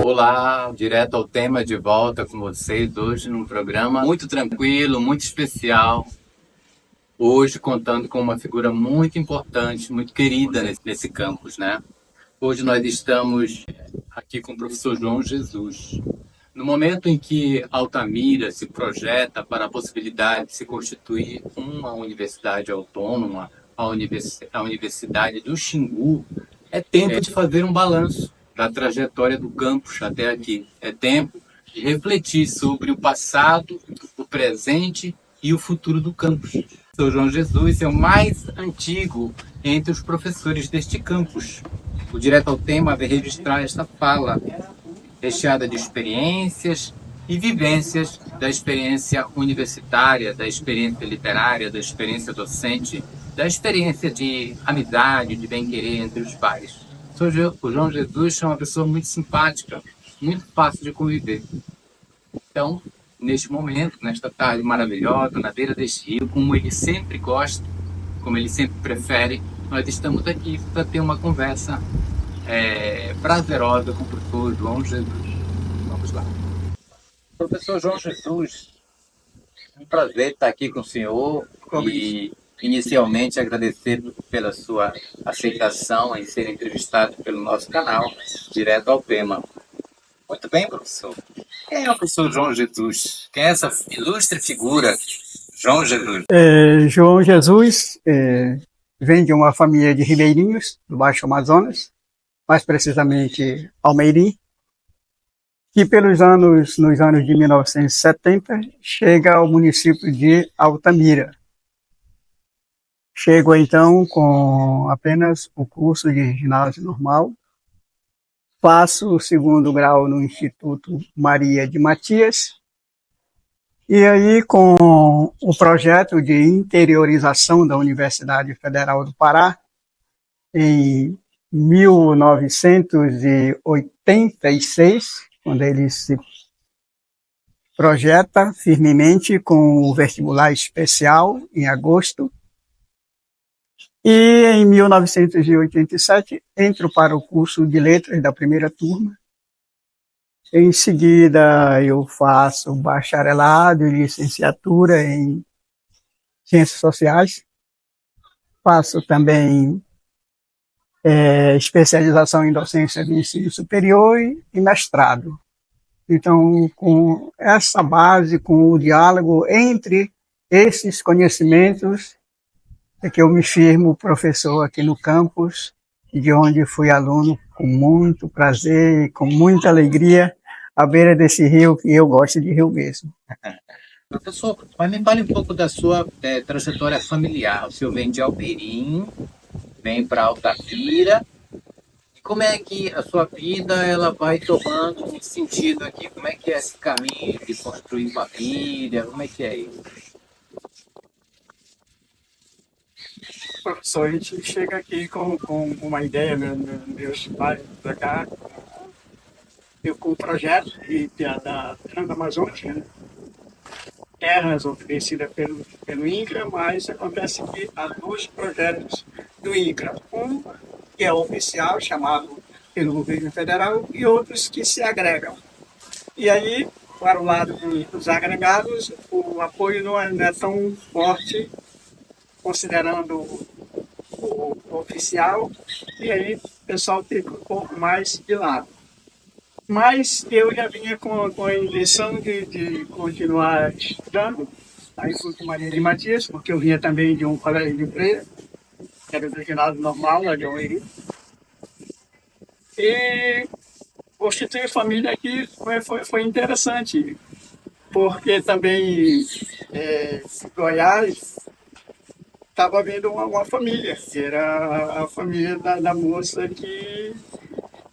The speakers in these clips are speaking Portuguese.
Olá, direto ao tema, de volta com vocês hoje num programa muito tranquilo, muito especial. Hoje contando com uma figura muito importante, muito querida nesse campus, né? Hoje nós estamos aqui com o professor João Jesus. No momento em que Altamira se projeta para a possibilidade de se constituir uma universidade autônoma, a Universidade do Xingu, é tempo de fazer um balanço da trajetória do campus até aqui. É tempo de refletir sobre o passado, o presente e o futuro do campus. O professor João Jesus é o mais antigo entre os professores deste campus. O Direto ao Tema vai registrar esta fala, recheada de experiências e vivências da experiência universitária, da experiência literária, da experiência docente, da experiência de amizade, de bem-querer entre os pares. O João Jesus é uma pessoa muito simpática, muito fácil de conviver. Então, neste momento, nesta tarde maravilhosa, na beira deste rio, como ele sempre gosta, como ele sempre prefere, nós estamos aqui para ter uma conversa prazerosa com o professor João Jesus. Vamos lá. Professor João Jesus, é um prazer estar aqui com o senhor e inicialmente agradecer pela sua aceitação em ser entrevistado pelo nosso canal, Direto ao Tema. Muito bem, professor. Quem é o professor João Jesus? Quem é essa ilustre figura, João Jesus? João Jesus vem de uma família de ribeirinhos do Baixo Amazonas, mais precisamente Almeirim, que nos anos de 1970 chega ao município de Altamira. Chego então com apenas o curso de ginásio normal, faço o segundo grau no Instituto Maria de Matias, e aí com o projeto de interiorização da Universidade Federal do Pará, em 1986, quando ele se projeta firmemente com o vestibular especial, em agosto. E em 1987, entro para o curso de letras da primeira turma. Em seguida, eu faço bacharelado e licenciatura em Ciências Sociais. Faço também especialização em docência de ensino superior e mestrado. Então, com essa base, com o diálogo entre esses conhecimentos, é que eu me firmo professor aqui no campus, de onde fui aluno com muito prazer e com muita alegria, à beira desse rio que eu gosto de rio mesmo. Professor, mas me fale um pouco da sua trajetória familiar. O senhor vem de Almeirim, vem para Altamira. E como é que a sua vida ela vai tomando um sentido aqui? Como é que é esse caminho de construir família? Como é que é isso? Professor, a gente chega aqui com uma ideia, meus pais para cá, eu com o projeto da Transamazônica, né? Terras oferecidas pelo INCRA, mas acontece que há dois projetos do INCRA. Um que é oficial, chamado pelo governo federal, e outros que se agregam. E aí, para o lado dos agregados, o apoio não é tão forte, considerando o oficial, e aí o pessoal fica um pouco mais de lado. Mas eu já vinha com a intenção de continuar estudando aí com Maria de Matias, porque eu vinha também de um colégio de freira, que era do ginásio normal, lá de Almeirim. E constituir família aqui foi interessante, porque também Goiás estava vendo uma família, que era a família da moça que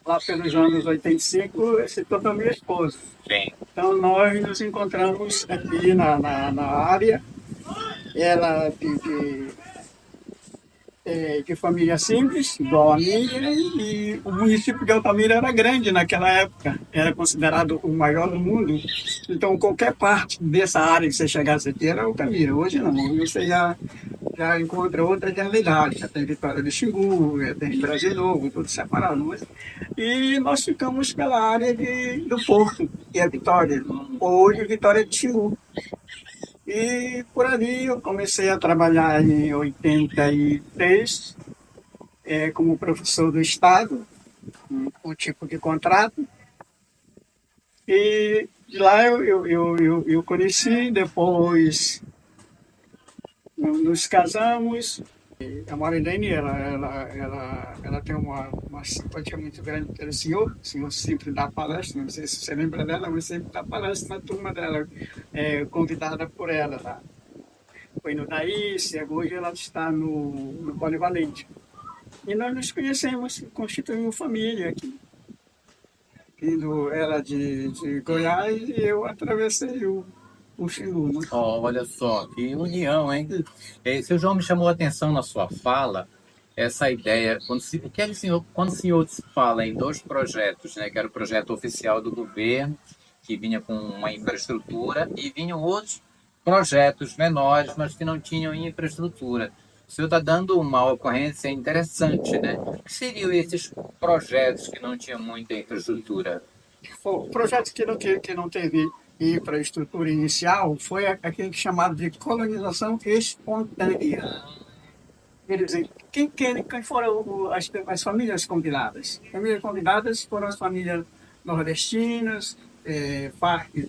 lá pelos anos 85, se tornou minha esposa. Sim. Então, nós nos encontramos aqui na área, ela de família simples, igual a minha, e o município de Altamira era grande naquela época, era considerado o maior do mundo. Então, qualquer parte dessa área que você chegasse aqui era Altamira. Hoje não, hoje você já encontra outras realidades. Já tem Vitória do Xingu, já tem Brasil Novo, tudo separado. E nós ficamos pela área do Porto, que é Vitória. Hoje, Vitória de Xingu. E por ali eu comecei a trabalhar em 83, como professor do Estado, um tipo de contrato. E de lá eu conheci, depois nos casamos. A Marilene, ela tem uma simpatia muito grande pelo senhor. O senhor sempre dá palestra, não sei se você lembra dela, mas sempre dá palestra na turma dela, convidada por ela lá. Foi no Daís, e hoje ela está no Polivalente. E nós nos conhecemos, constituímos família aqui. Vindo ela de Goiás e eu atravessei o Xingu. Né? Oh, olha só, que união, hein? Seu João, me chamou a atenção na sua fala, essa ideia, quando o senhor fala em dois projetos, né, que era o projeto oficial do governo, que vinha com uma infraestrutura, e vinham outros projetos menores, mas que não tinham infraestrutura. O senhor está dando uma ocorrência interessante, né? O que seriam esses projetos que não tinham muita infraestrutura? O projeto que não teve infraestrutura inicial foi aquele chamado de colonização espontânea. Quer dizer, quem foram as famílias convidadas? As famílias convidadas foram as famílias nordestinas, partes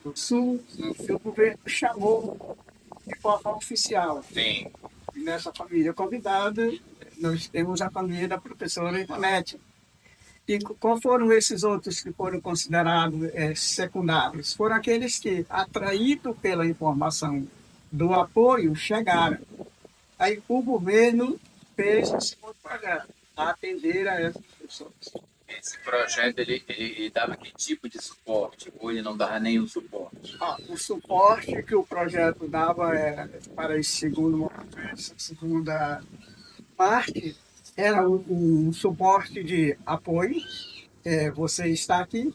do Sul, que o governo chamou de forma oficial. Sim. E nessa família convidada, nós temos a família da professora Ivanete. E qual foram esses outros que foram considerados secundários? Foram aqueles que, atraídos pela informação do apoio, chegaram. Aí o governo fez esse outro projeto, atender a essas pessoas. Esse projeto, ele dava que tipo de suporte? Ou ele não dava nenhum suporte? O suporte que o projeto dava para essa segunda parte era um suporte de apoio. Você está aqui,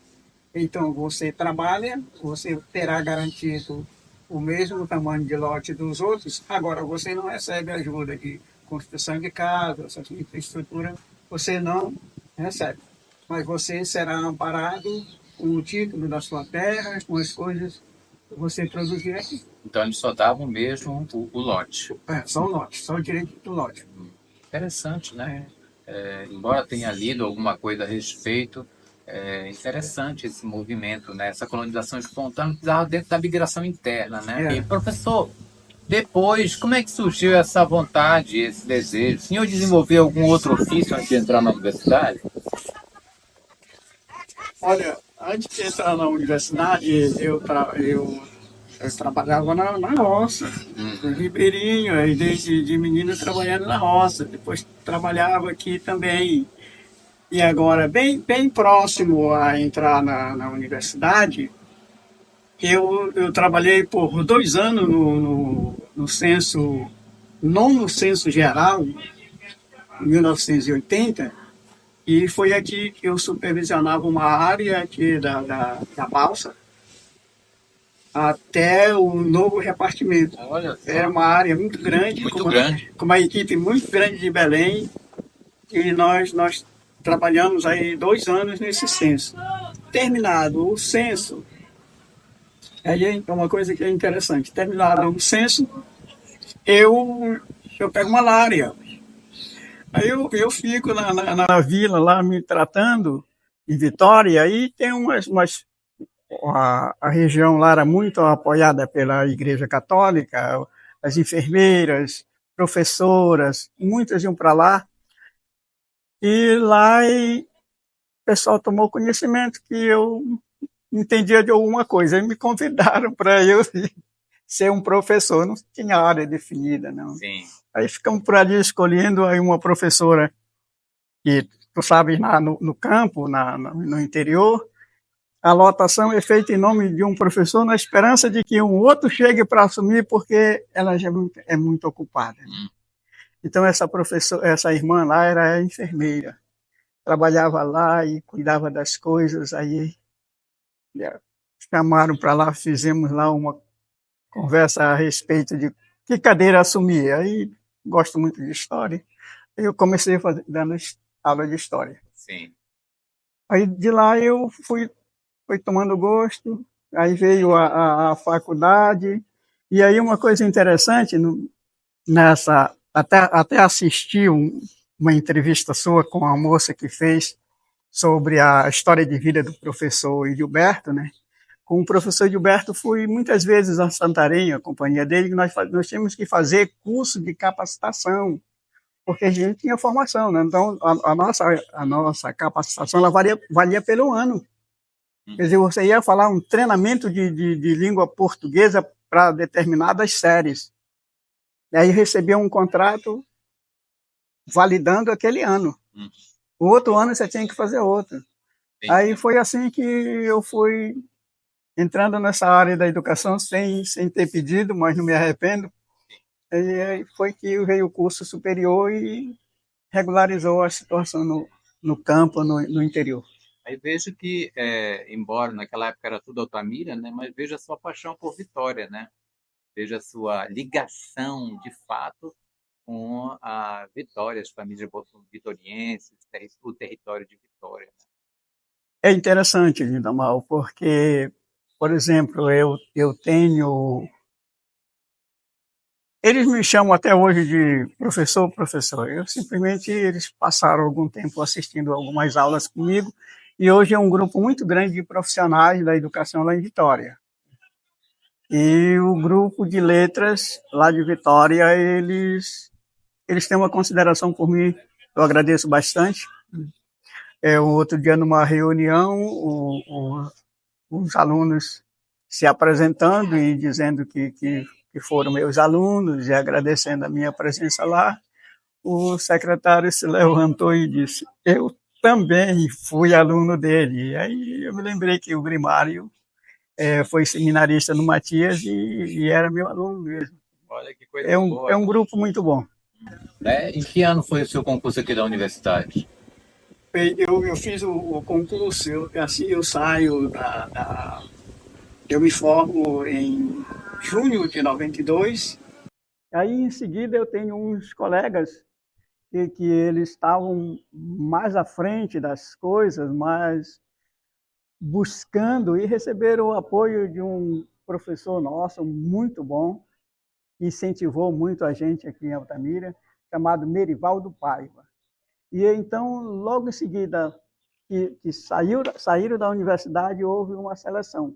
então você trabalha, você terá garantido o mesmo tamanho de lote dos outros. Agora, você não recebe ajuda de construção de casa, essa infraestrutura, você não recebe. Mas você será amparado com o título da sua terra, com as coisas que você produzir aqui. Então, eles só davam mesmo o lote. Só o lote, só o direito do lote. Interessante, né? Embora tenha lido alguma coisa a respeito, é interessante esse movimento, né? Essa colonização espontânea precisava dentro da migração interna, né? E, professor, depois, como é que surgiu essa vontade, esse desejo? O senhor desenvolveu algum outro ofício antes de entrar na universidade? Olha, antes de entrar na universidade, eu trabalhava na roça, no Ribeirinho, aí desde menino trabalhando na roça. Depois trabalhava aqui também. E agora, bem próximo a entrar na universidade, eu trabalhei por 2 anos no censo, nono censo geral, em 1980, e foi aqui que eu supervisionava uma área aqui da Balsa, até o novo repartimento. Era uma área muito grande, com uma equipe muito grande de Belém, e nós trabalhamos aí 2 anos nesse censo. Terminado o censo, aí é uma coisa que é interessante, terminado o censo, eu pego malária. Aí eu fico na vila lá me tratando, em Vitória, aí tem a região lá era muito apoiada pela Igreja Católica, as enfermeiras, professoras, muitas iam para lá. E lá o pessoal tomou conhecimento que eu entendia de alguma coisa. E me convidaram para eu ser um professor. Não tinha área definida, não. Sim. Aí ficamos por ali escolhendo aí uma professora que, tu sabes, no campo, no interior, a lotação é feita em nome de um professor na esperança de que um outro chegue para assumir, porque ela já é muito ocupada. Então essa irmã lá era enfermeira, trabalhava lá e cuidava das coisas. Aí chamaram para lá, fizemos lá uma conversa a respeito de que cadeira assumir. Aí gosto muito de história. Eu comecei dando aula de história. Sim. Aí de lá eu fui tomando gosto. Aí veio a faculdade. E aí uma coisa interessante nessa até assisti uma entrevista sua com a moça que fez sobre a história de vida do professor Gilberto, né? Com o professor Gilberto fui muitas vezes a Santarém, a companhia dele, nós tínhamos que fazer curso de capacitação, porque a gente tinha formação, né? Então a nossa capacitação ela valia pelo ano. Quer dizer, você ia falar um treinamento de língua portuguesa para determinadas séries. E aí recebia um contrato validando aquele ano. O outro ano você tinha que fazer outro. Aí foi assim que eu fui entrando nessa área da educação sem ter pedido, mas não me arrependo. E aí foi que veio o curso superior e regularizou a situação no campo, no interior. Aí vejo que, embora naquela época era tudo Altamira, né, mas vejo a sua paixão por Vitória, né? Vejo a sua ligação, de fato, com a Vitória, as famílias vitorienses, o território de Vitória. É interessante, Lindamal, porque, por exemplo, eu tenho. Eles me chamam até hoje de professor, professor. Eu simplesmente, eles passaram algum tempo assistindo algumas aulas comigo, e hoje é um grupo muito grande de profissionais da educação lá em Vitória. E o grupo de letras lá de Vitória, eles têm uma consideração por mim, eu agradeço bastante. O outro dia, numa reunião, os alunos se apresentando e dizendo que foram meus alunos e agradecendo a minha presença lá, o secretário se levantou e disse: eu também fui aluno dele. E aí eu me lembrei que o Grimário foi seminarista no Matias e era meu aluno mesmo. Olha que coisa boa. É um grupo muito bom. Em que ano foi o seu concurso aqui da universidade? Eu fiz o concurso, assim eu saio eu me formo em junho de 92. Aí, em seguida, eu tenho uns colegas que eles estavam mais à frente das coisas, mas buscando e receberam o apoio de um professor nosso muito bom, que incentivou muito a gente aqui em Altamira, chamado Merivaldo Paiva. E então, logo em seguida que saíram da universidade, houve uma seleção.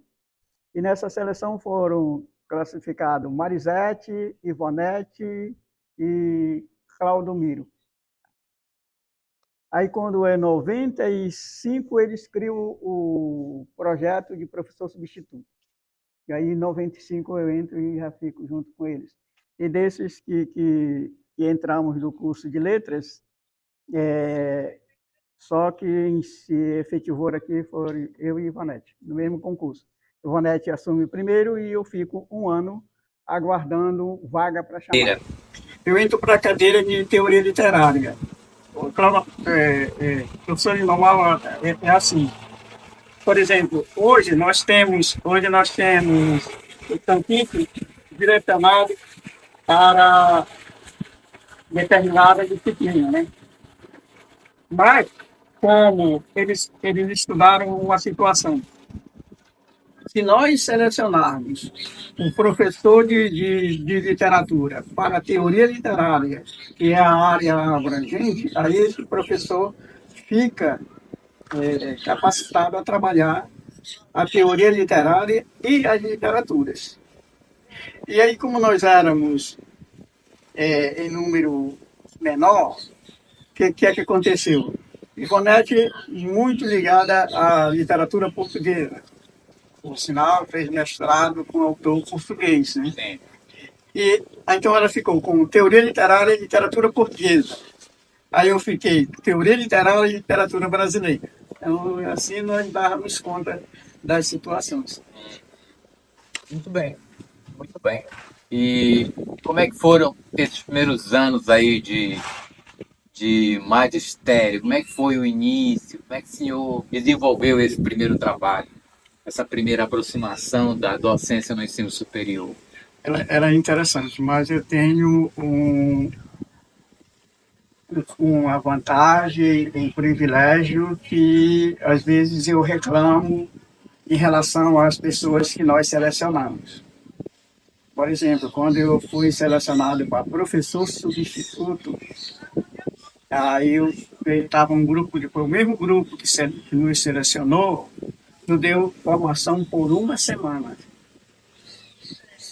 E nessa seleção foram classificados Marisete, Ivonete e Claudomiro. Aí, quando é 95, eles criam o projeto de professor substituto. E aí, em 95, eu entro e já fico junto com eles. E desses que entramos no curso de letras, só quem se efetivou aqui foram eu e Ivonete, no mesmo concurso. Ivonete assume primeiro e eu fico um ano aguardando vaga para chamar. Eu entro para a cadeira de teoria literária. Professor normal é assim. Por exemplo, hoje nós temos o Tanquinho direcionado para determinada disciplina, né? Mas, como eles estudaram uma situação, se nós selecionarmos um professor de literatura para a teoria literária, que é a área abrangente, aí esse professor fica capacitado a trabalhar a teoria literária e as literaturas. E aí, como nós éramos em número menor, o que é que aconteceu? Ivonete muito ligada à literatura portuguesa. Por sinal, fez mestrado com autor português, né? Sim. E então ela ficou com teoria literária e literatura portuguesa. Aí eu fiquei teoria literária e literatura brasileira. Então, assim nós dávamos conta das situações. Muito bem, muito bem. E como é que foram esses primeiros anos aí de magistério? Como é que foi o início? Como é que o senhor desenvolveu esse primeiro trabalho, essa primeira aproximação da docência no ensino superior? Ela é interessante, mas eu tenho uma vantagem, um privilégio que às vezes eu reclamo em relação às pessoas que nós selecionamos. Por exemplo, quando eu fui selecionado para professor substituto, aí eu estava um grupo, o mesmo grupo que nos selecionou, nos deu formação por uma semana.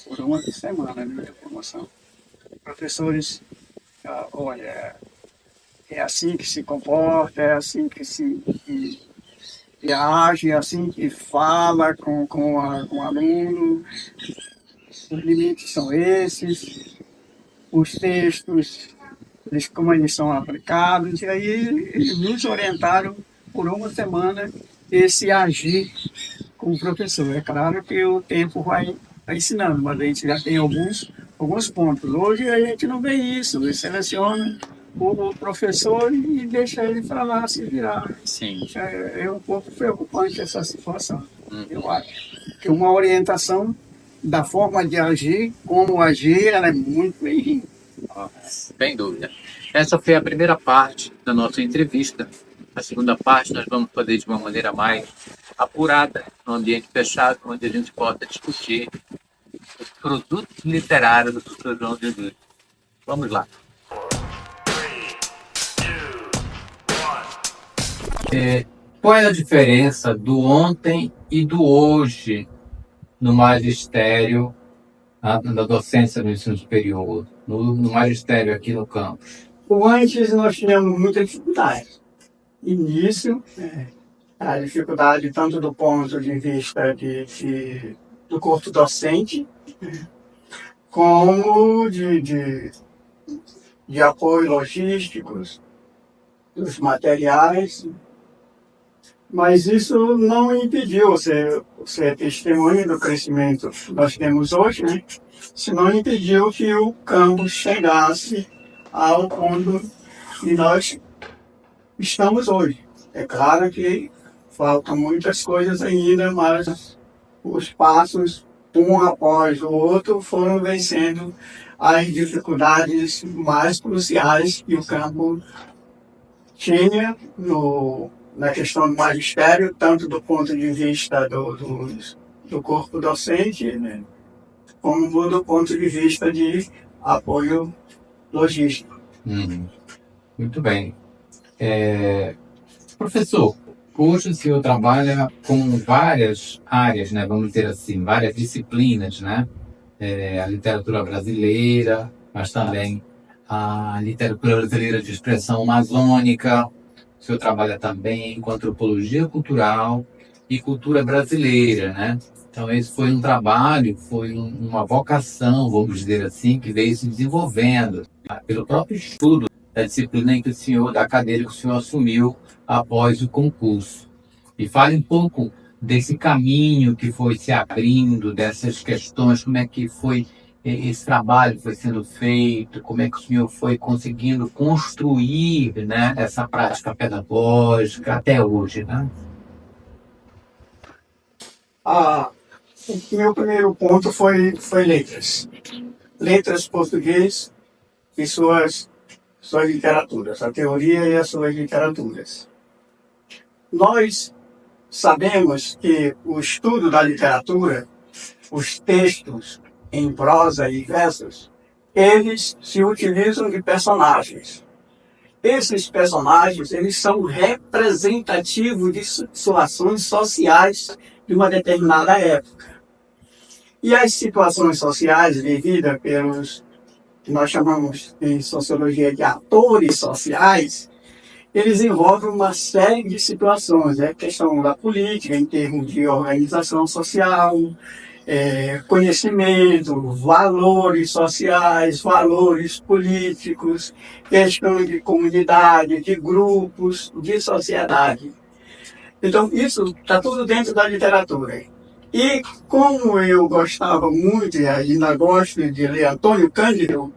Por uma semana nos deu formação. Professores, olha, é assim que se comporta, é assim que age, é assim que fala com o aluno, os limites são esses, os textos, como eles são aplicados, e aí eles nos orientaram por uma semana esse agir com o professor. É claro que o tempo vai ensinando, mas a gente já tem alguns pontos. Hoje a gente não vê isso, ele seleciona o professor e deixa ele para lá se virar. Sim. É um pouco preocupante essa situação, eu acho. Que uma orientação da forma de agir, como agir, ela é muito bem-vinda. Sem dúvida. Essa foi a primeira parte da nossa entrevista. A segunda parte nós vamos fazer de uma maneira mais apurada, no ambiente fechado, onde a gente possa discutir os produtos literários do professor João Jesus. Vamos lá. Qual é a diferença do ontem e do hoje no magistério, na docência do ensino superior, no magistério aqui no campus? Antes nós tínhamos muita dificuldade. Início, a dificuldade tanto do ponto de vista do corpo docente, como de apoio logísticos, dos materiais, mas isso não impediu, você é testemunha do crescimento que nós temos hoje, né? Isso não impediu que o campus chegasse ao ponto que nós estamos hoje. É claro que faltam muitas coisas ainda, mas os passos, um após o outro, foram vencendo as dificuldades mais cruciais que o campo tinha na questão do magistério, tanto do ponto de vista do corpo docente, né, como do ponto de vista de apoio logístico. Muito bem. Professor, hoje o senhor trabalha com várias áreas, né, vamos dizer assim, várias disciplinas, né? A literatura brasileira, mas também a literatura brasileira de expressão amazônica. O senhor trabalha também com antropologia cultural e cultura brasileira, né? Então esse foi um trabalho, foi uma vocação, vamos dizer assim, que veio se desenvolvendo pelo próprio estudo da disciplina em que o senhor, da cadeira que o senhor assumiu após o concurso. E fale um pouco desse caminho que foi se abrindo, dessas questões, como é que foi esse trabalho foi sendo feito, como é que o senhor foi conseguindo construir, né, essa prática pedagógica até hoje, né? O meu primeiro ponto foi letras. Letras português e suas literaturas, a teoria e as suas literaturas. Nós sabemos que o estudo da literatura, os textos em prosa e versos, eles se utilizam de personagens. Esses personagens, eles são representativos de situações sociais de uma determinada época. E as situações sociais vividas pelos que nós chamamos em sociologia de atores sociais, eles envolvem uma série de situações. É questão da política, em termos de organização social, conhecimento, valores sociais, valores políticos, questão de comunidade, de grupos, de sociedade. Então, isso está tudo dentro da literatura. E como eu gostava muito e ainda gosto de ler Antônio Cândido,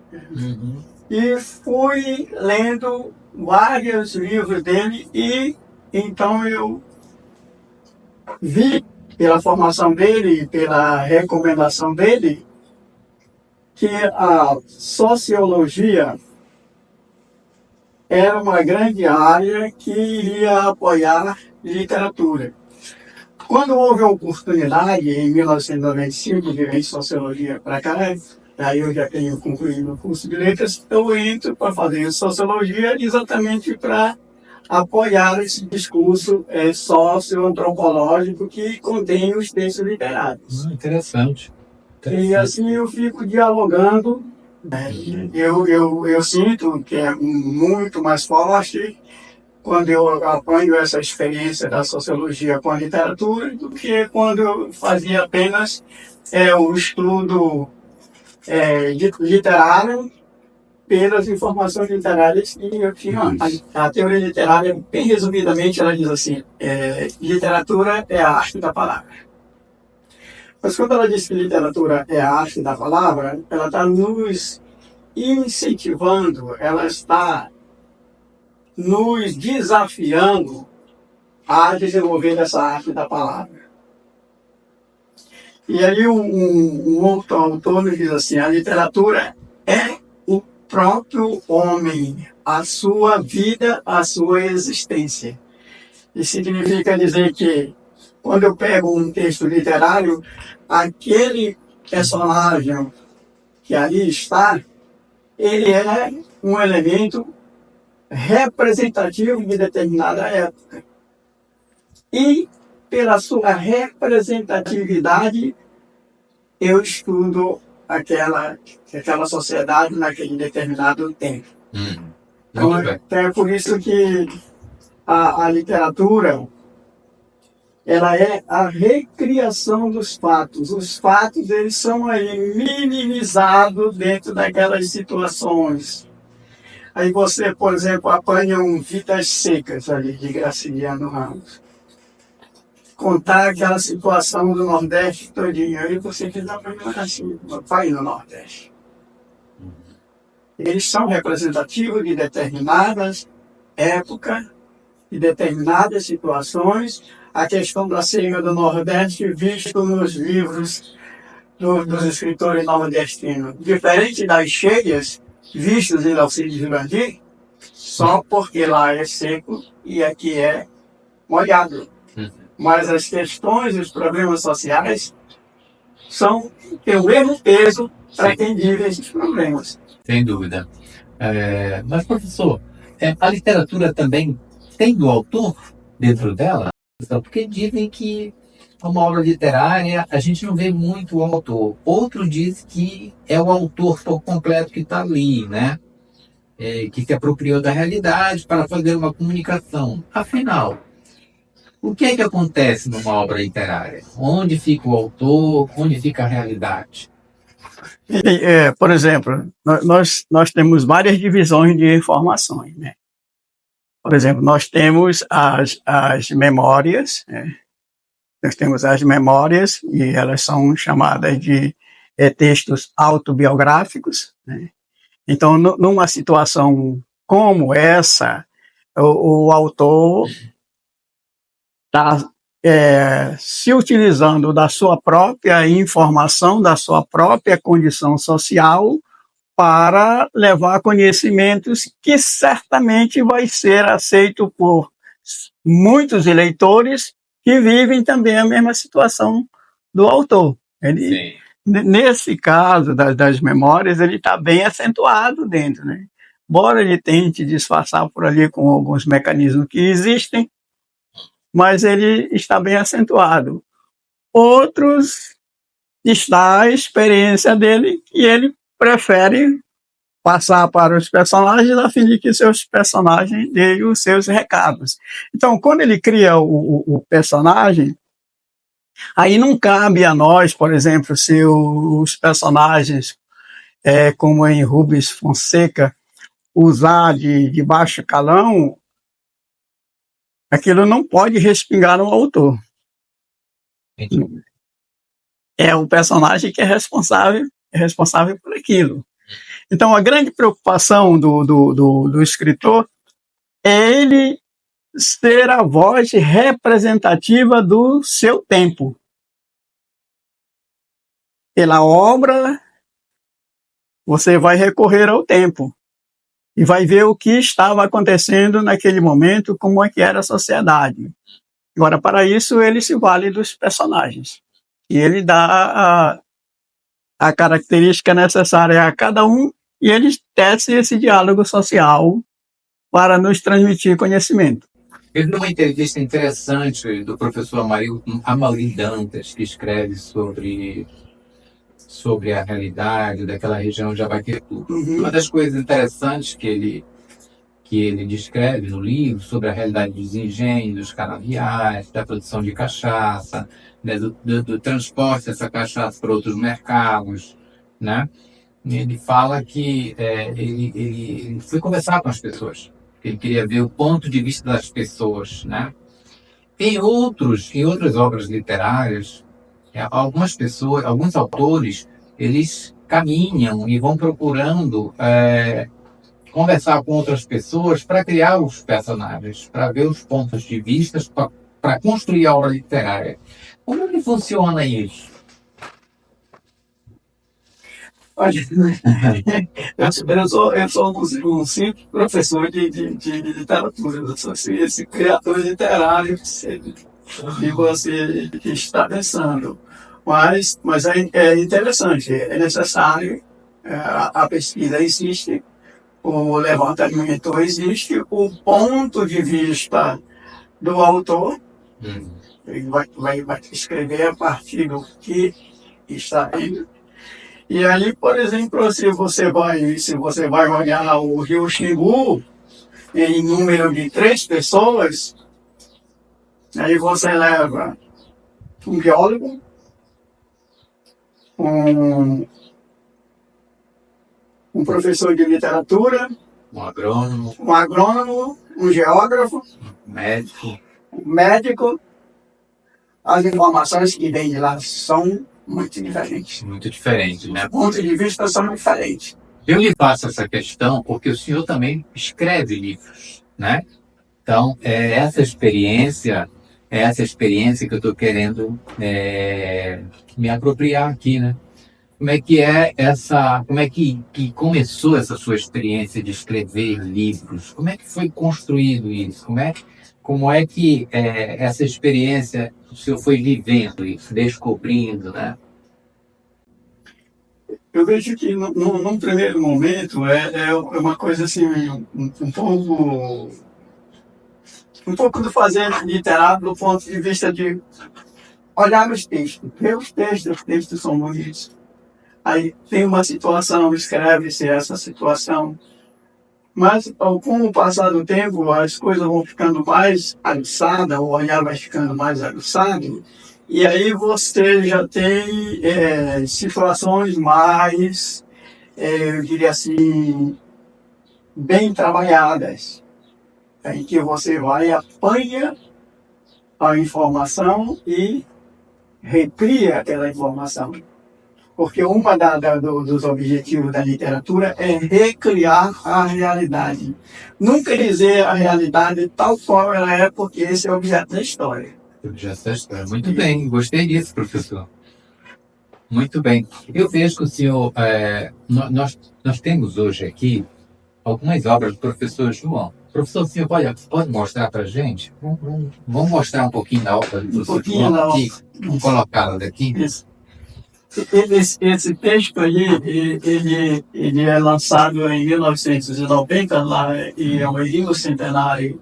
e fui lendo vários livros dele e então eu vi pela formação dele e pela recomendação dele que a sociologia era uma grande área que iria apoiar literatura. Quando houve a oportunidade, em 1995, de vir sociologia para cá, aí eu já tenho concluído o curso de letras, eu entro para fazer sociologia exatamente para apoiar esse discurso socioantropológico que contém os textos literários. Interessante. E assim eu fico dialogando. Eu sinto que é muito mais forte quando eu apanho essa experiência da sociologia com a literatura do que quando eu fazia apenas o estudo literário pelas informações literárias que eu tinha antes. A teoria literária, bem resumidamente, ela diz assim, literatura é a arte da palavra. Mas quando ela diz que literatura é a arte da palavra, ela está nos incentivando, ela está nos desafiando a desenvolver essa arte da palavra. E aí um outro autor nos diz assim, a literatura é o próprio homem, a sua vida, a sua existência. Isso significa dizer que quando eu pego um texto literário, aquele personagem que ali está, ele é um elemento representativo de determinada época. E, pela sua representatividade, eu estudo aquela sociedade naquele determinado tempo. Então, é por isso que a literatura ela é a recriação dos fatos. Os fatos eles são aí minimizados dentro daquelas situações. Aí você, por exemplo, apanha um Vidas Secas ali de Graciliano Ramos. Contar aquela situação do Nordeste todinho. Aí você diz, não, assim, vai no Nordeste. Eles são representativos de determinadas épocas, de determinadas situações. A questão da seca do Nordeste, visto nos livros dos escritores nordestinos. Diferente das cheias, vistos em Alcides Jurandir, só porque lá é seco e aqui é molhado. Mas as questões e os problemas sociais têm o mesmo peso para quem vive esses problemas. Sem dúvida. Mas, professor, a literatura também tem do autor dentro dela? Porque dizem que uma obra literária a gente não vê muito o autor. Outro diz que é o autor por completo que está ali, né? Que se apropriou da realidade para fazer uma comunicação. Afinal, o que é que acontece numa obra literária? Onde fica o autor? Onde fica a realidade? Por exemplo, nós temos várias divisões de informações, né? Por exemplo, nós temos as memórias, né? Nós temos as memórias e elas são chamadas de textos autobiográficos, né? Então, numa situação como essa, o autor está se utilizando da sua própria informação, da sua própria condição social, para levar conhecimentos que certamente vai ser aceito por muitos eleitores que vivem também a mesma situação do autor. Nesse caso das memórias, ele está bem acentuado dentro, né? Embora ele tente disfarçar por ali com alguns mecanismos que existem, mas ele está bem acentuado. Outros está a experiência dele e ele prefere passar para os personagens a fim de que seus personagens deem os seus recados. Então, quando ele cria o personagem, aí não cabe a nós, por exemplo, se os personagens, como em Rubens Fonseca, usar de baixo calão, aquilo não pode respingar no autor. é o personagem que é responsável por aquilo. Então, a grande preocupação do escritor é ele ser a voz representativa do seu tempo. Pela obra, você vai recorrer ao tempo e vai ver o que estava acontecendo naquele momento, como é que era a sociedade. Agora, para isso, ele se vale dos personagens. E ele dá a característica necessária a cada um e ele tece esse diálogo social para nos transmitir conhecimento. Eu vi uma entrevista interessante do professor Amaury Dantas, que escreve sobre a realidade daquela região de Jabaquetu. Uma das coisas interessantes que ele descreve no livro sobre a realidade dos engenhos, dos canaviais, da produção de cachaça, né, do transporte dessa cachaça para outros mercados, né? Ele fala que ele foi conversar com as pessoas. Ele queria ver o ponto de vista das pessoas, né? Em outras obras literárias, algumas pessoas, alguns autores, eles caminham e vão procurando conversar com outras pessoas para criar os personagens, para ver os pontos de vista, para construir a obra literária. Como é que funciona isso? Olha, eu sou um simples professor de literatura, eu sou esse criador literário que você está pensando. Mas é interessante, é necessário, a pesquisa existe, o levantamento existe, o ponto de vista do autor, ele vai escrever a partir do que está vendo. E aí, por exemplo, se você vai olhar o Rio Xingu em número de 3 pessoas, aí você leva um biólogo, um professor de literatura, um agrônomo, um geógrafo, um médico. As informações que vêm de lá são muito diferentes. Muito diferente, né? Os pontos de vista são diferentes. Eu lhe faço essa questão porque o senhor também escreve livros, né? Então, é essa experiência que eu estou querendo me apropriar aqui, né? Como é que começou essa sua experiência de escrever livros? Como é que foi construído isso? Como é que essa experiência o senhor foi vivendo isso, descobrindo, né? Eu vejo que num primeiro momento é uma coisa assim, um pouco do fazer literário do ponto de vista de olhar os textos, ver os textos são bonitos. Aí tem uma situação, escreve-se essa situação. Mas com o passar do tempo, as coisas vão ficando mais aguçadas, o olhar vai ficando mais aguçado, e aí você já tem situações mais, eu diria assim, bem trabalhadas, em que você vai, apanha a informação e recria aquela informação. Porque uma dos objetivos da literatura é recriar a realidade. Nunca dizer a realidade tal qual ela é, porque esse é o objeto da história. Muito bem, gostei disso, professor. Muito bem. Eu vejo que o senhor... nós temos hoje aqui algumas obras do professor João. Professor, o senhor pode mostrar para a gente? Vamos mostrar um pouquinho da obra do professor João aqui? Vamos colocá-la daqui? Isso. Esse texto aí, ele é lançado em 1990, lá, e é o centenário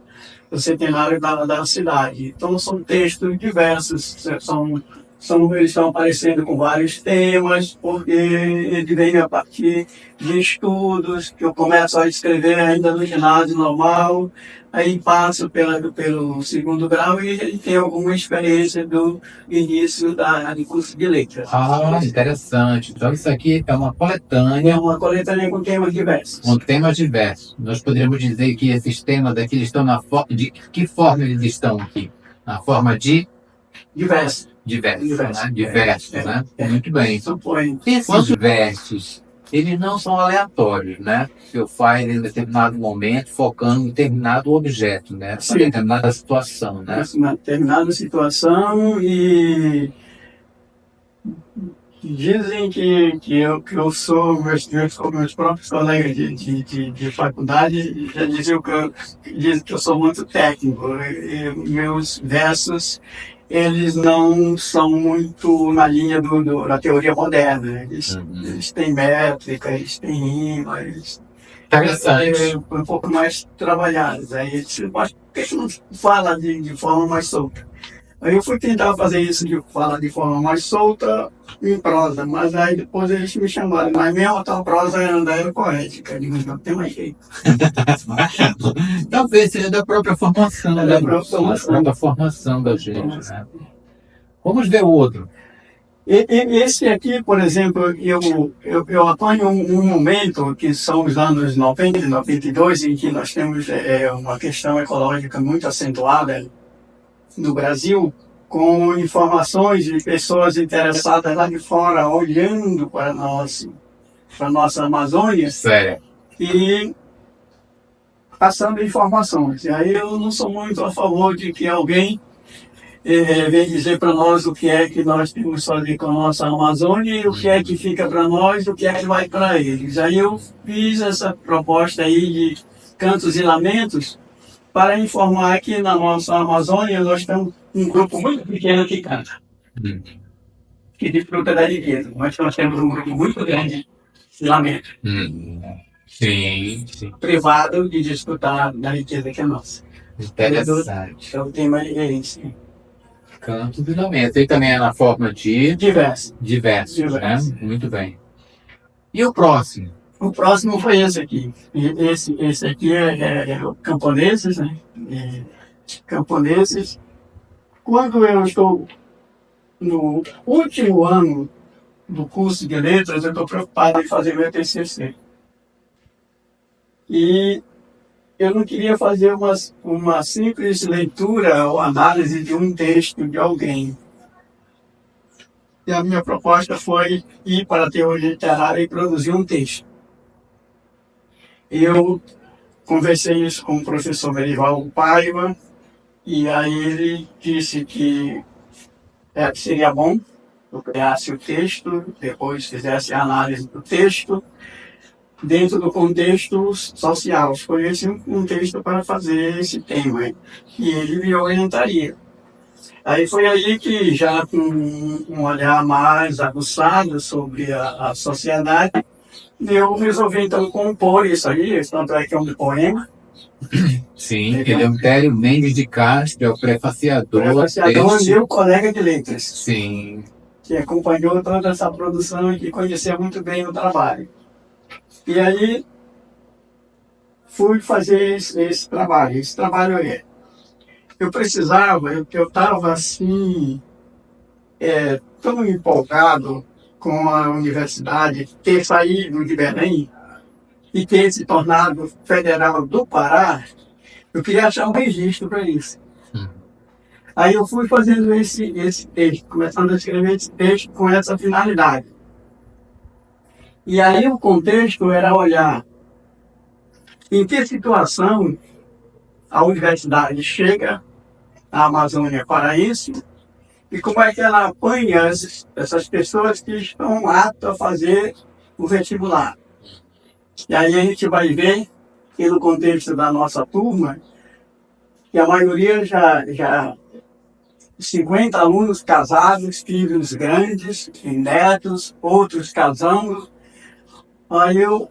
da cidade. Então são textos diversos, eles estão aparecendo com vários temas, porque ele veio a partir de estudos que eu começo a escrever ainda no ginásio normal, aí passo pelo segundo grau e tenho alguma experiência do início do curso de letras. Ah, interessante. Então isso aqui é uma coletânea. É uma coletânea com temas diversos. Com temas diversos. Nós poderíamos dizer que esses temas aqui estão de que forma eles estão aqui? Na forma de? Diverso. Diversos, né? Diversos, né? Muito bem. Supõe. Esses versos, eles não são aleatórios, né? Que eu faço em determinado momento, focando em determinado objeto, né? Sim. Para determinada situação, né? Uma determinada situação e dizem que eu sou, meus próprios colegas de faculdade já dizem que eu sou muito técnico. E meus versos, eles não são muito na linha da teoria moderna. Eles têm métrica, eles têm rima, Interessante. um pouco mais trabalhados. Aí você pode, por que você não fala de forma mais solta? Aí eu fui tentar fazer isso falar de forma mais solta em prosa, mas aí depois eles me chamaram, mas mesmo a tal prosa ainda é poética, eu digo, não tem mais jeito. Talvez seja da própria formação, É da da própria formação. própria formação da gente, né? Vamos ver o outro. Esse aqui, por exemplo, eu apanho um momento que são os anos 90 e 92, em que nós temos uma questão ecológica muito acentuada no Brasil, com informações de pessoas interessadas lá de fora, olhando para a nossa Amazônia Sério. e passando informações. E aí eu não sou muito a favor de que alguém vem dizer para nós o que é que nós temos que fazer com a nossa Amazônia e o que é que fica para nós, o que é que vai para eles. Aí eu fiz essa proposta aí de cantos e lamentos para informar que na nossa Amazônia nós temos um grupo muito pequeno que canta, que desfruta da riqueza, mas nós temos um grupo muito grande de lamento, Sim. privado de desfrutar da riqueza que é nossa. Interessante. Então o tema é esse. Canto de lamento. E também é na forma de diversos, né? Muito bem. E o próximo? O próximo foi esse aqui. Esse aqui é o Camponeses, né? Camponeses. Quando eu estou no último ano do curso de letras, eu estou preocupado em fazer meu TCC. E eu não queria fazer uma simples leitura ou análise de um texto de alguém. E a minha proposta foi ir para a teoria literária e produzir um texto. Eu conversei isso com o professor Merivaldo Paiva, e aí ele disse que seria bom eu criasse o texto, depois fizesse a análise do texto, dentro do contexto social. Escolhesse um texto para fazer esse tema, e ele me orientaria. Aí foi aí que, já com um olhar mais aguçado sobre a sociedade, eu resolvi então compor isso aí, tanto é que é um poema. Sim, Eleutério Mendes de Castro é o prefaciador. Meu colega de letras. Sim. Que acompanhou toda essa produção e que conhecia muito bem o trabalho. E aí fui fazer esse trabalho. Esse trabalho eu precisava, eu estava assim, tão empolgado com a universidade, ter saído de Belém e ter se tornado federal do Pará. Eu queria achar um registro para isso. Aí eu fui fazendo esse texto, começando a escrever esse texto com essa finalidade. E aí o contexto era olhar em que situação a universidade chega à Amazônia Paraense e como é que ela apanha essas pessoas que estão aptas a fazer o vestibular. E aí a gente vai ver, pelo contexto da nossa turma, que a maioria já 50 alunos casados, filhos grandes, netos, outros casando. Aí eu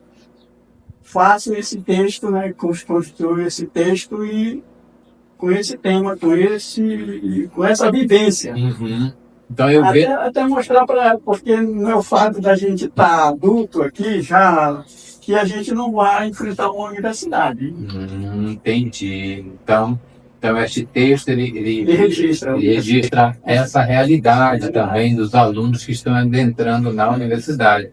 faço esse texto, né, construo esse texto e com esse tema, com essa vivência. Então eu até mostrar porque não é o fato da gente estar adulto aqui já que a gente não vai enfrentar uma universidade. Entendi. Então este texto ele registra essa realidade também dos alunos que estão adentrando na universidade.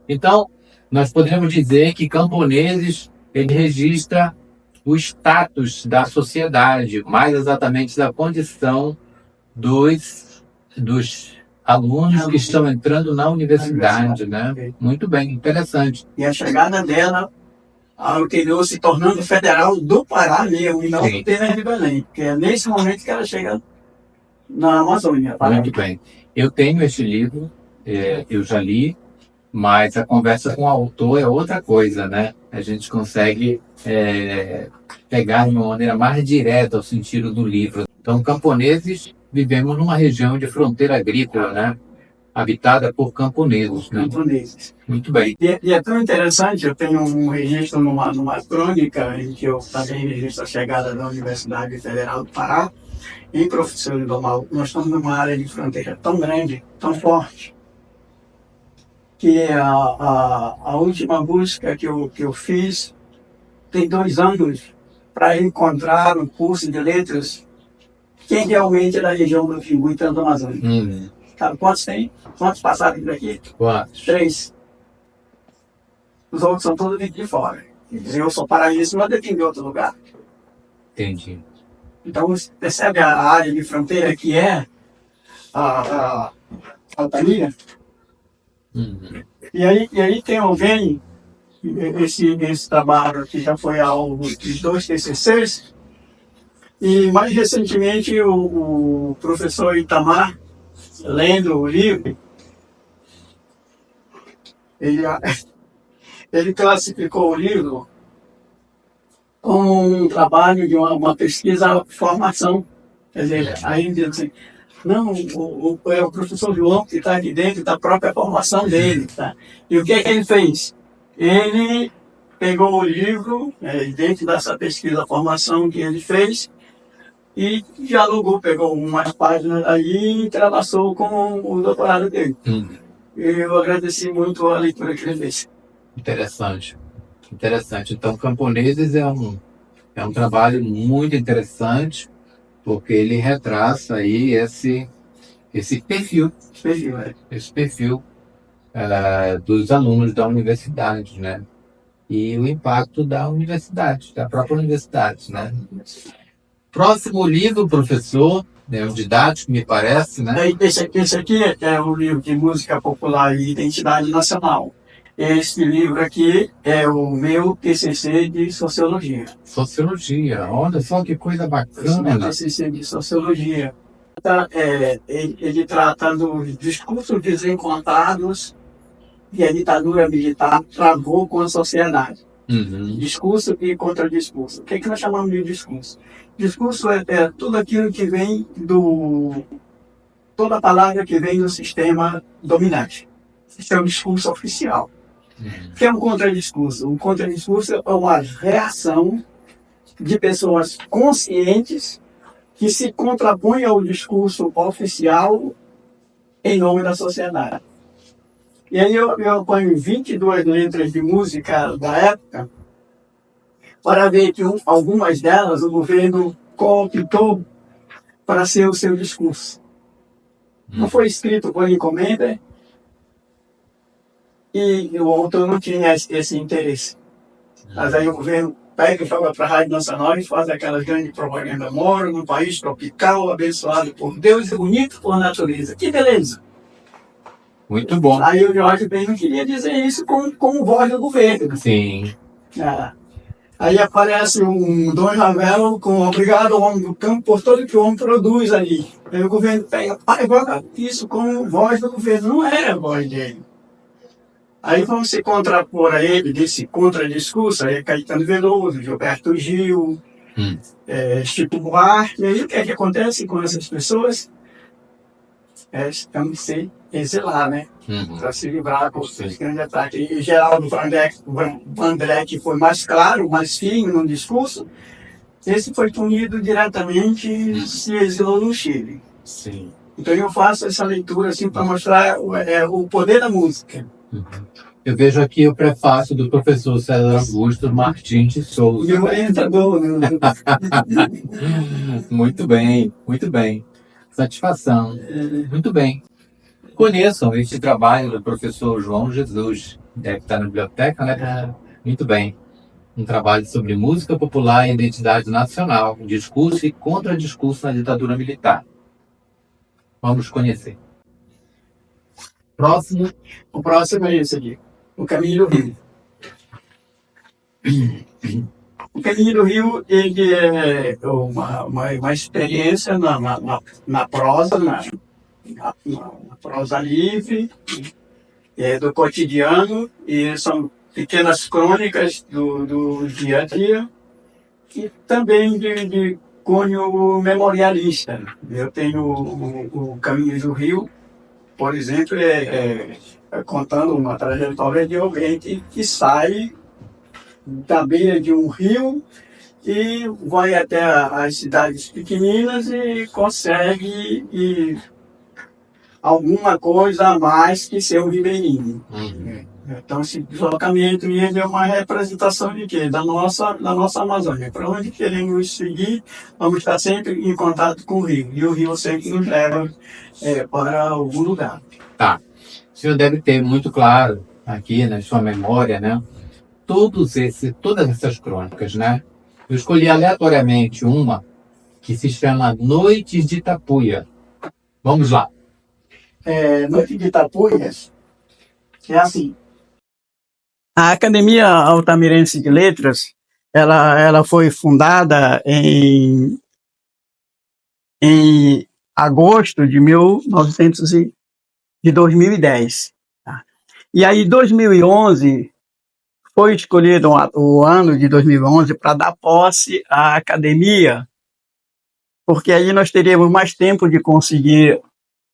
Então, nós podemos dizer que Camponeses ele registra o status da sociedade, mais exatamente da condição dos dos alunos que estão entrando na universidade, né? Muito bem, interessante. E a chegada dela ao interior se tornando federal do Pará mesmo, e não apenas de Belém, porque é nesse momento que ela chega na Amazônia. Muito bem. Eu tenho este livro, eu já li, mas a conversa com o autor é outra coisa, né? A gente consegue pegar de uma maneira mais direta o sentido do livro. Então, camponeses, vivemos numa região de fronteira agrícola, né? Habitada por camponeses. Né? Camponeses. Muito bem. E é tão interessante, eu tenho um registro numa crônica em que eu também registro a chegada da Universidade Federal do Pará, em Professor Lindomar. Nós estamos numa área de fronteira tão grande, tão forte, que a última busca que eu fiz tem 2 anos para encontrar no curso de letras quem realmente é da região do Xingu e Transamazônica. Sabe quantos tem? Quantos passaram por aqui? 4. 3. Os outros são todos de fora. Eu sou paraense, mas eu vim de outro lugar. Entendi. Então, você percebe a área de fronteira que é a Altamira? E aí tem alguém, esse trabalho que já foi alvo de 2 TCCs, e mais recentemente o professor Itamar, lendo o livro, ele classificou o livro como um trabalho de uma pesquisa-formação. Quer dizer, aí diz assim, não, é o professor João que está aqui dentro da própria formação dele. Tá? E o que é que ele fez? Ele pegou o livro, dentro dessa pesquisa-formação que ele fez, e dialogou, pegou umas páginas aí e entrelaçou com o doutorado dele. Eu agradeci muito a leitura que ele fez. Interessante. Então, Camponeses é um trabalho muito interessante, porque ele retraça aí esse perfil dos alunos da universidade, né? E o impacto da universidade, da própria universidade, né? Próximo livro, professor, o didático, me parece, né? Esse aqui é o livro de Música Popular e Identidade Nacional. Este livro aqui é o meu TCC de Sociologia. Sociologia, olha só que coisa bacana. Meu TCC de Sociologia. Ele trata dos discursos desencontrados que a ditadura militar travou com a sociedade. Discurso e contradiscurso. O que é que nós chamamos de discurso? Discurso é tudo aquilo que vem toda palavra que vem do sistema dominante. Esse é o discurso oficial. O que é um contradiscurso? Um contradiscurso é uma reação de pessoas conscientes que se contrapõem ao discurso oficial em nome da sociedade. E aí eu apanho 22 letras de música da época para ver que algumas delas o governo cooptou para ser o seu discurso. Não foi escrito por encomenda e o autor não tinha esse interesse. Mas aí o governo pega e joga para a Rádio Nacional e faz aquelas grandes propagandas. Moro num país tropical, abençoado por Deus e bonito por natureza. Que beleza! Muito bom. Aí o Jorge Ben não queria dizer isso com voz do governo. Sim. Aí aparece um Dom Ravel com obrigado ao homem do campo por tudo que o homem produz ali. Aí o governo pega, joga isso com voz do governo. Não era a voz dele. Aí vamos se contrapor a ele desse contradiscurso, aí Caetano Veloso, Gilberto Gil, Chico Buarque. E aí o que é que acontece com essas pessoas? Estamos se exilar, né? Para se livrar com os grandes ataques. E Geraldo Vandré, que foi mais claro, mais firme no discurso, esse foi punido diretamente, se exilou no Chile. Sim. Então eu faço essa leitura assim para mostrar o poder da música. Eu vejo aqui o prefácio do professor César Augusto Martins de Souza. Meu orientador. Muito bem, muito bem. Satisfação. Muito bem. Conheçam este trabalho do professor João Jesus. Deve estar na biblioteca, né? Muito bem. Um trabalho sobre música popular e identidade nacional, discurso e contradiscurso na ditadura militar. Vamos conhecer. Próximo. O próximo é esse aqui, o Caminho do Rio. O Caminho do Rio, ele é uma experiência na prosa, na prosa livre, do cotidiano, e são pequenas crônicas do dia a dia, e também de cunho memorialista. Eu tenho o Caminho do Rio, por exemplo, contando uma trajetória de alguém que sai da beira de um rio e vai até as cidades pequeninas e consegue alguma coisa a mais que ser um ribeirinho. Então, esse deslocamento ele é uma representação de quê? Da nossa Amazônia. Para onde queremos seguir, vamos estar sempre em contato com o rio. E o rio sempre nos leva para algum lugar. Tá. O senhor deve ter muito claro aqui na sua memória, né? Todas essas crônicas, né? Eu escolhi aleatoriamente uma que se chama Noites de Itapuia. Vamos lá. Noite de Itapuia é assim. A Academia Altamirense de Letras, ela foi fundada em agosto de 2010. Tá? E aí, 2011, foi escolhido o ano de 2011 para dar posse à academia, porque aí nós teríamos mais tempo de conseguir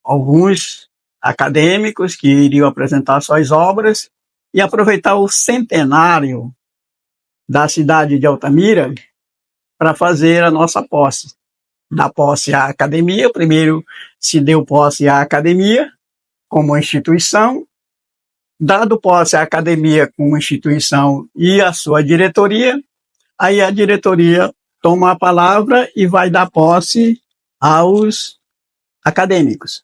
alguns acadêmicos que iriam apresentar suas obras e aproveitar o centenário da cidade de Altamira para fazer a nossa posse. Dar posse à academia, primeiro se deu posse à academia como instituição, dado posse à academia como instituição e a sua diretoria, aí a diretoria toma a palavra e vai dar posse aos acadêmicos.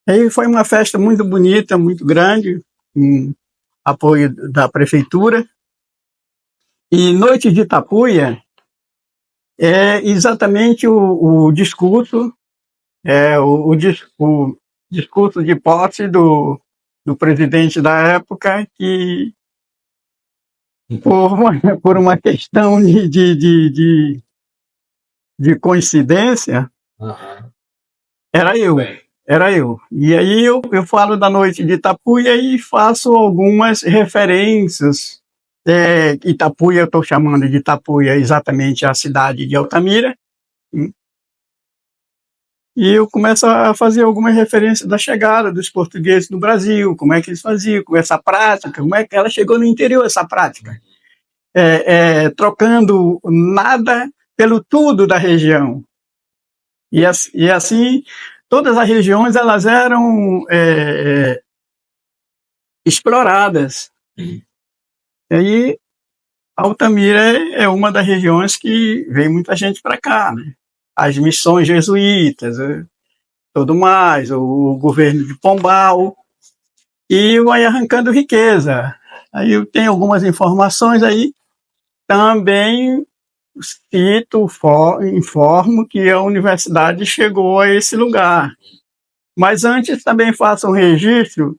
Aí foi uma festa muito bonita, muito grande, com apoio da prefeitura. E Noite de Itapuia é exatamente o discurso, o discurso de posse do presidente da época, que por uma questão de coincidência, era eu. E aí eu falo da Noite de Itapuia e faço algumas referências. Itapuia, eu estou chamando de Itapuia exatamente a cidade de Altamira. E eu começo a fazer algumas referências da chegada dos portugueses no Brasil, como é que eles faziam, com essa prática, como é que ela chegou no interior, essa prática. Trocando nada pelo tudo da região. E assim, todas as regiões elas eram exploradas. E aí, Altamira é uma das regiões que vem muita gente para cá, né? As missões jesuítas, tudo mais, o governo de Pombal, e vai arrancando riqueza. Aí eu tenho algumas informações aí, também informo que a universidade chegou a esse lugar. Mas antes também faço um registro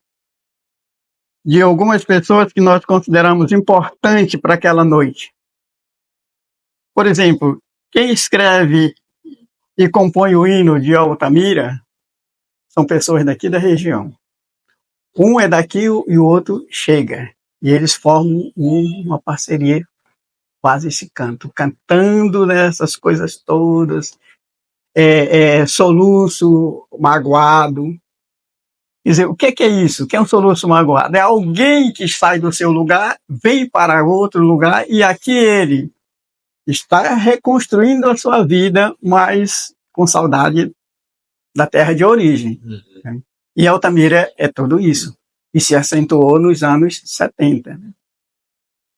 de algumas pessoas que nós consideramos importantes para aquela noite. Por exemplo, quem escreve e compõe o hino de Altamira são pessoas daqui da região. Um é daqui e o outro chega. E eles formam uma parceria, fazem esse canto, cantando nessas coisas todas, soluço magoado. Quer dizer, o que é isso? O que é um soluço magoado? É alguém que sai do seu lugar, vem para outro lugar, e aqui ele está reconstruindo a sua vida, mas com saudade da terra de origem. E Altamira é tudo isso. E se acentuou nos anos 70.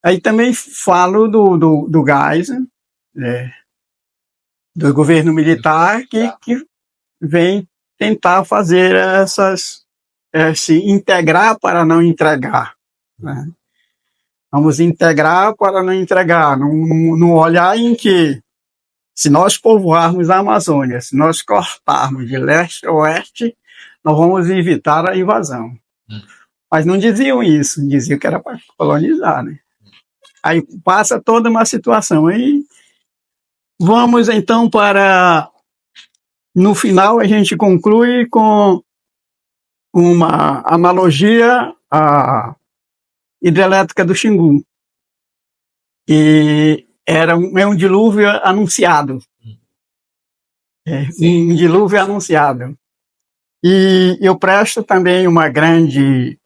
Aí também falo do Geisel, do governo militar, que vem tentar fazer se integrar para não entregar. Né? Vamos integrar para não entregar, num olhar em que Se nós povoarmos a Amazônia, se nós cortarmos de leste a oeste, nós vamos evitar a invasão. Mas não diziam isso, diziam que era para colonizar, né? Aí passa toda uma situação. Aí vamos então para... No final a gente conclui com uma analogia à hidrelétrica do Xingu. E é um dilúvio anunciado. Um dilúvio anunciado. E eu presto também uma grande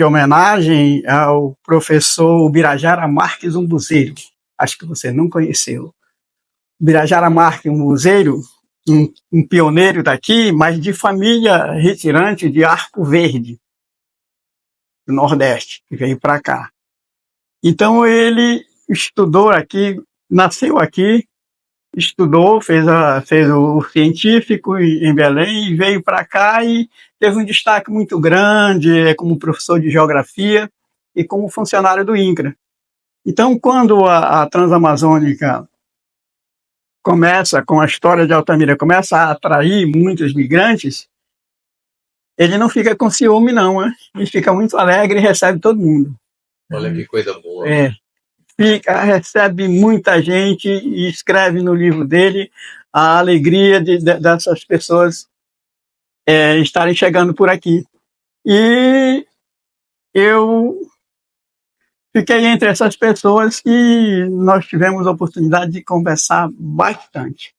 homenagem ao professor Ubirajara Marques Umbuzeiro. Acho que você não conheceu. Ubirajara Marques Umbuzeiro, um pioneiro daqui, mas de família retirante de Arco Verde, do Nordeste, que veio para cá. Então ele estudou aqui, nasceu aqui, estudou, fez o científico em Belém, veio para cá e teve um destaque muito grande como professor de geografia e como funcionário do INCRA. Então, quando a Transamazônica começa, com a história de Altamira, começa a atrair muitos migrantes, ele não fica com ciúme, não, né? Ele fica muito alegre e recebe todo mundo. Olha que coisa boa. Recebe muita gente e escreve no livro dele a alegria dessas pessoas estarem chegando por aqui. E eu fiquei entre essas pessoas que nós tivemos a oportunidade de conversar bastante.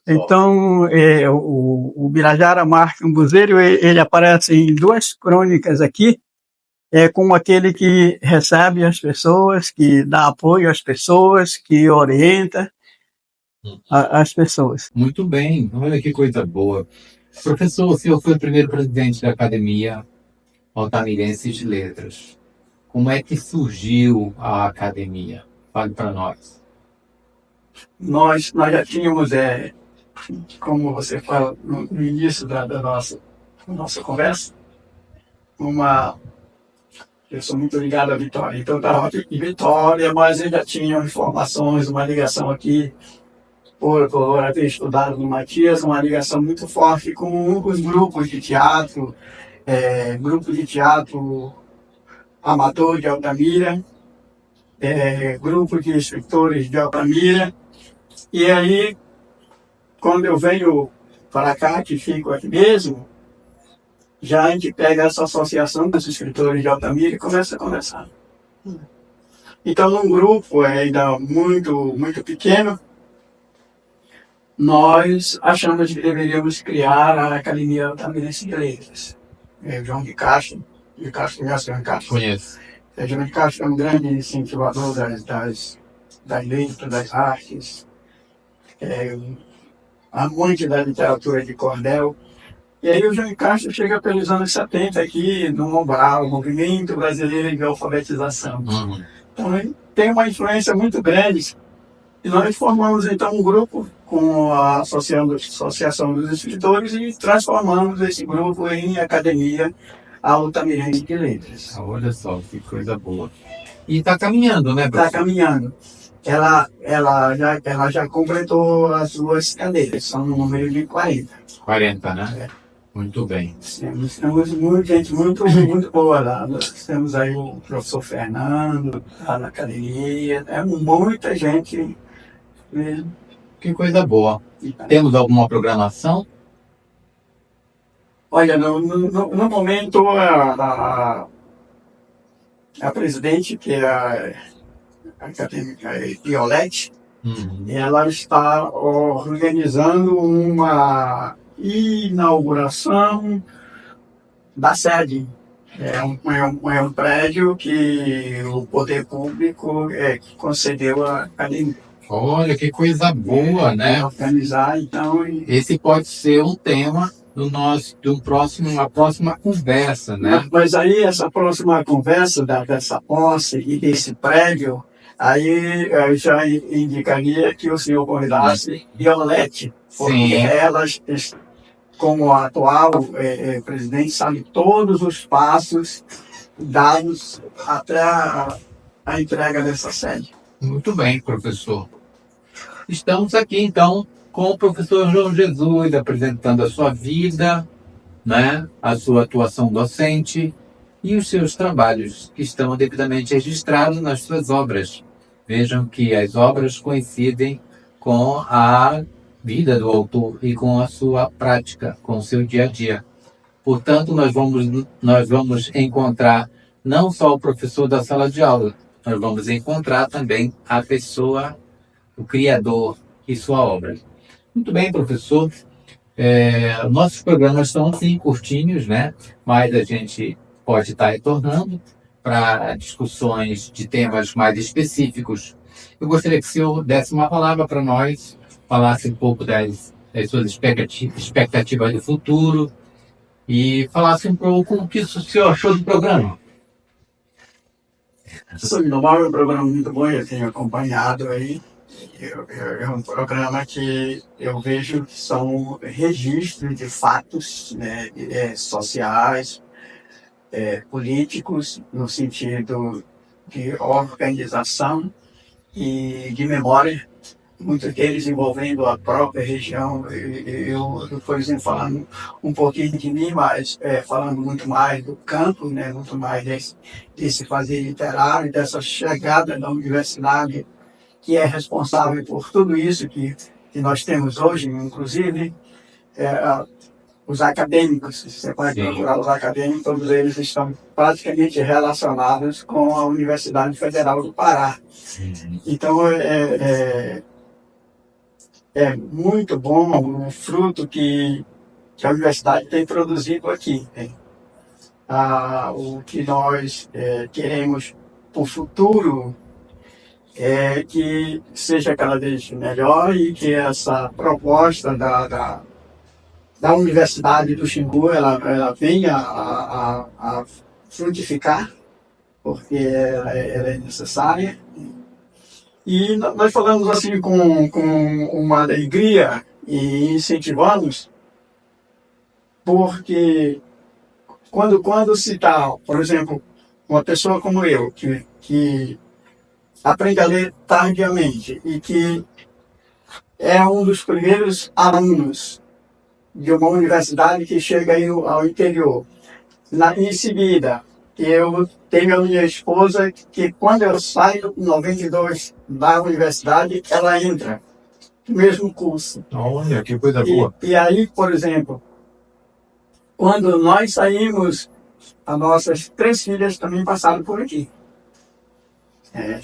Então, o Ubirajara Marques Umbuzeiro, ele aparece em 2 crônicas aqui, como aquele que recebe as pessoas, que dá apoio às pessoas, que orienta as pessoas. Muito bem, olha que coisa boa. Professor, o senhor foi o primeiro presidente da Academia Altamirense de Letras. Como é que surgiu a academia? Fale para nós. Nós já tínhamos, como você fala no início da nossa conversa, eu sou muito ligado à Vitória, então eu estava aqui em Vitória, mas eu já tinha informações, uma ligação aqui, por ter estudado no Matias, uma ligação muito forte com os grupos de teatro, grupo de teatro amador de Altamira, grupo de escritores de Altamira. E aí, quando eu venho para cá, que fico aqui mesmo, já a gente pega essa associação dos escritores de Altamira e começa a conversar. Então, num grupo ainda muito, muito pequeno, nós achamos que deveríamos criar a Academia Altamirense de Letras. João de Castro conhece João de Castro? Conheço. João de Castro é um grande incentivador das letras, das artes, amante da literatura de cordel. E aí o João de Castro chega pelos anos 70 aqui no Mobral, o Movimento Brasileiro de Alfabetização. Então ele tem uma influência muito grande. E nós formamos então um grupo com a Associação dos Escritores e transformamos esse grupo em Academia Altamirense de Letras. Olha só, que coisa boa. E está caminhando, né, professor? Está caminhando. Ela já completou as 2 cadeiras, são no número de 40. 40, né? Muito bem. Temos muita gente muito boa lá. Nós temos aí o professor Fernando, lá na academia, muita gente mesmo. Que coisa boa. Temos alguma programação? Olha, no momento, a presidente, que é a acadêmica Violete, ela está organizando uma inauguração da sede. É um prédio que o poder público concedeu à academia. Olha, que coisa boa, né? Organizar, então. Esse pode ser um tema uma próxima conversa, né? Mas aí, essa próxima conversa dessa posse e desse prédio, aí eu já indicaria que o senhor convidasse Violete, porque elas, como a atual presidente, sabe todos os passos dados até a entrega dessa sede. Muito bem, professor. Estamos aqui, então, com o professor João Jesus, apresentando a sua vida, né, a sua atuação docente e os seus trabalhos, que estão devidamente registrados nas suas obras. Vejam que as obras coincidem com a vida do autor e com a sua prática, com o seu dia a dia. Portanto, nós vamos encontrar não só o professor da sala de aula, nós vamos encontrar também a pessoa, o criador e sua obra. Muito bem, professor. Nossos programas são assim, curtinhos, né? Mas a gente pode estar retornando para discussões de temas mais específicos. Eu gostaria que o senhor desse uma palavra para nós, falasse um pouco das suas expectativas do futuro e falasse um pouco o que o senhor achou do programa. Sobre normal, é um programa muito bom, eu tenho acompanhado aí. É um programa que eu vejo que são registros de fatos, né, sociais, políticos, no sentido de organização e de memória, muitos deles envolvendo a própria região. Eu por exemplo, falando um pouquinho de mim, mas falando muito mais do campo, né, muito mais desse fazer literário, dessa chegada da universidade, que é responsável por tudo isso que nós temos hoje, inclusive os acadêmicos. Você pode procurar os acadêmicos, todos eles estão praticamente relacionados com a Universidade Federal do Pará. Então, é muito bom o fruto que a universidade tem produzido aqui. O que nós queremos para o futuro é que seja cada vez melhor e que essa proposta da Universidade do Xingu ela venha a frutificar, porque ela é necessária. E nós falamos assim com uma alegria e incentivamos, porque quando se está, por exemplo, uma pessoa como eu, que aprende a ler tardiamente e que é um dos primeiros alunos de uma universidade que chega aí ao interior. Em seguida, eu tenho a minha esposa que quando eu saio em 92 da universidade, ela entra no mesmo curso. Olha, que coisa boa. E aí, por exemplo, quando nós saímos, as nossas 3 filhas também passaram por aqui.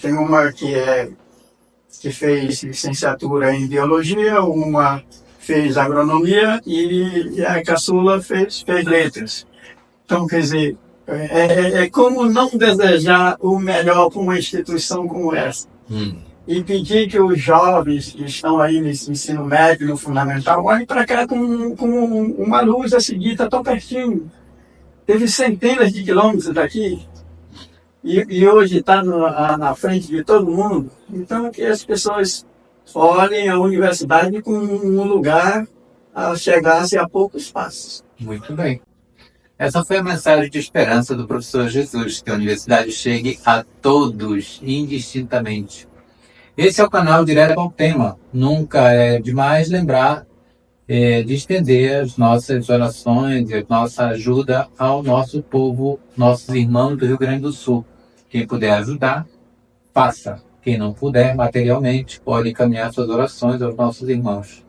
Tem uma que fez licenciatura em biologia, uma fez agronomia e a caçula fez letras. Então, quer dizer, como não desejar o melhor para uma instituição como essa. E pedir que os jovens que estão aí nesse ensino médio, no fundamental, olhem para cá com uma luz a seguir, está tão pertinho. Teve centenas de quilômetros daqui. E hoje está na frente de todo mundo. Então, que as pessoas olhem a universidade como um lugar a chegar-se a poucos passos. Muito bem. Essa foi a mensagem de esperança do professor Jesus, que a universidade chegue a todos, indistintamente. Esse é o canal Direto ao Tema. Nunca é demais lembrar de estender as nossas orações e a nossa ajuda ao nosso povo, nossos irmãos do Rio Grande do Sul. Quem puder ajudar, faça. Quem não puder, materialmente, pode encaminhar suas orações aos nossos irmãos.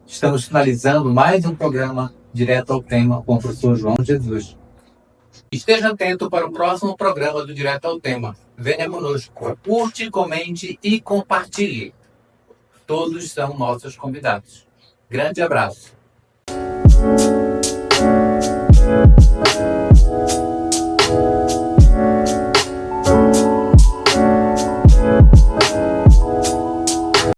Estamos finalizando mais um programa Direto ao Tema com o professor João Jesus. Esteja atento para o próximo programa do Direto ao Tema. Venha conosco. Curte, comente e compartilhe. Todos são nossos convidados. Grande abraço.